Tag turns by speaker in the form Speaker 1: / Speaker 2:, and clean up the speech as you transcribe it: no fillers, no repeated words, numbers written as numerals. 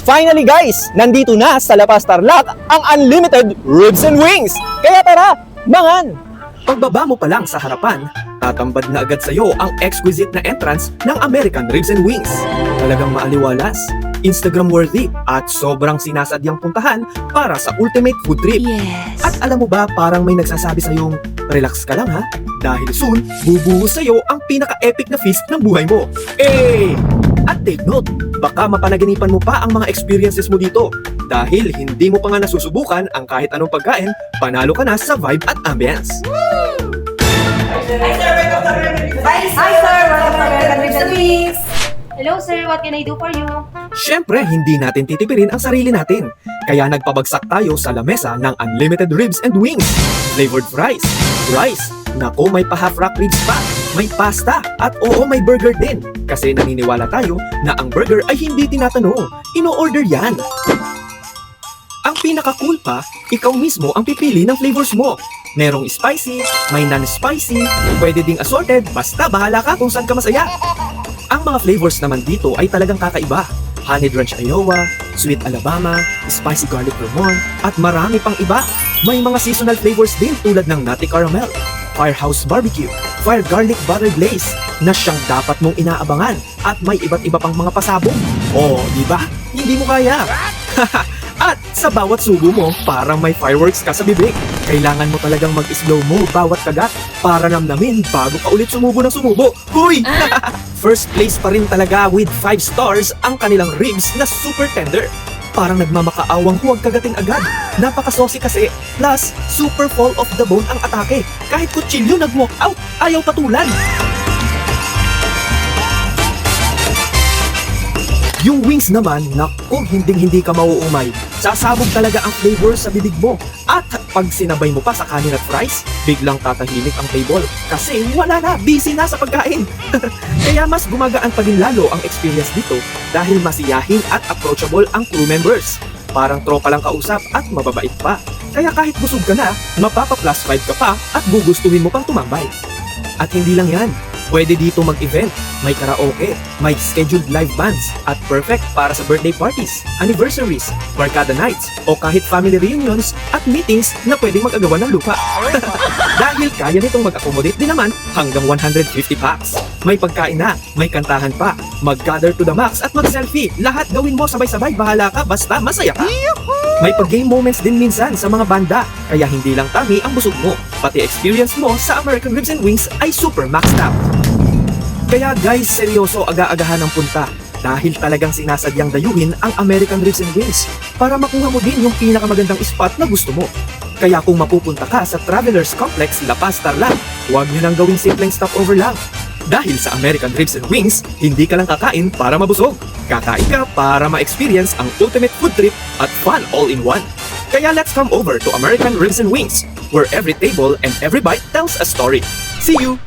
Speaker 1: Finally guys, nandito na sa La Paz Tarlac ang Unlimited Ribs and Wings. Kaya tara, mangan!
Speaker 2: Pagbaba mo pa lang sa harapan, tatambad na agad sa'yo ang exquisite na entrance ng American Ribs and Wings. Talagang maaliwalas, Instagram-worthy at sobrang sinasadyang puntahan para sa ultimate food trip.
Speaker 3: Yes.
Speaker 2: At alam mo ba, parang may nagsasabi sa'yong, relax ka lang ha, dahil soon, bubuhos sa'yo ang pinaka-epic na feast ng buhay mo. At take note, baka mapanaginipan mo pa ang mga experiences mo dito. Dahil hindi mo pa nga nasusubukan ang kahit anong pagkain, panalo ka na sa vibe at ambience.
Speaker 4: Hi sir, welcome to American Ribs and Wings.
Speaker 3: Hello sir, what can I do for you?
Speaker 2: Syempre, hindi natin titipirin ang sarili natin. Kaya nagpabagsak tayo sa lamesa ng Unlimited Ribs and Wings. Flavored fries, rice, nako may pa-half rack ribs pa, may pasta, at oo may burger din. Kasi naniniwala tayo na ang burger ay hindi tinatanong, ino-order yan. Ang pinaka-cool pa, ikaw mismo ang pipili ng flavors mo. Merong spicy, may non-spicy, pwede ding assorted, basta bahala ka kung saan ka masaya. Ang mga flavors naman dito ay talagang kakaiba. Honey Ranch Iowa, Sweet Alabama, Spicy Garlic Vermont, at marami pang iba. May mga seasonal flavors din tulad ng Nutty Caramel, Firehouse Barbecue, Fire Garlic Butter Glaze na siyang dapat mong inaabangan at may iba't iba pang mga pasabong. Oh, di ba? Hindi mo kaya. At sa bawat subo mo, parang may fireworks ka sa bibig. Kailangan mo talagang mag-slow mo bawat kagat para namnamin bago ka ulit sumubo ng sumubo. Huy! First place pa rin talaga with 5 stars ang kanilang ribs na super tender. Parang nagmamakaawang huwag kagating agad. Napaka-saucy kasi. Plus, super fall of the bone ang atake. Kahit kutsilyo nag-walk out, ayaw patulan. Yung wings naman, naku, hindi ka mauumay. Sasabog talaga ang flavor sa bibig mo. At pag sinabay mo pa sa kanin at fries, biglang tatahimik ang table. Kasi wala na, busy na sa pagkain. Kaya mas gumagaan pa din lalo ang experience dito dahil masiyahin at approachable ang crew members. Parang tropa lang kausap at mababait pa. Kaya kahit busog ka na, mapapa-plus 5 ka pa at gugustuhin mo pang tumambay. At hindi lang yan. Pwede dito mag-event, may karaoke, may scheduled live bands, at perfect para sa birthday parties, anniversaries, barkada nights, o kahit family reunions at meetings na pwedeng mag-agawan ng lupa. Dahil kaya nitong mag-accommodate din naman hanggang 150 packs. May pagkain na, may kantahan pa, mag-gather to the max at mag-selfie. Lahat gawin mo sabay-sabay, bahala ka, basta masaya ka. May pag-game moments din minsan sa mga banda, kaya hindi lang tami ang busog mo, pati experience mo sa American Ribs and Wings ay super maxed out. Kaya guys, seryoso aga-agahan ang punta dahil talagang sinasadyang dayuhin ang American Ribs and Wings para makuha mo din yung pinakamagandang spot na gusto mo. Kaya kung mapupunta ka sa Travelers Complex La Paz Tarlac, huwag nyo nang gawing simpleng stopover lang. Dahil sa American Ribs and Wings, hindi ka lang kakain para mabusog. Kakain ka para ma-experience ang ultimate food trip at fun all in one. Kaya let's come over to American Ribs and Wings, where every table and every bite tells a story. See you!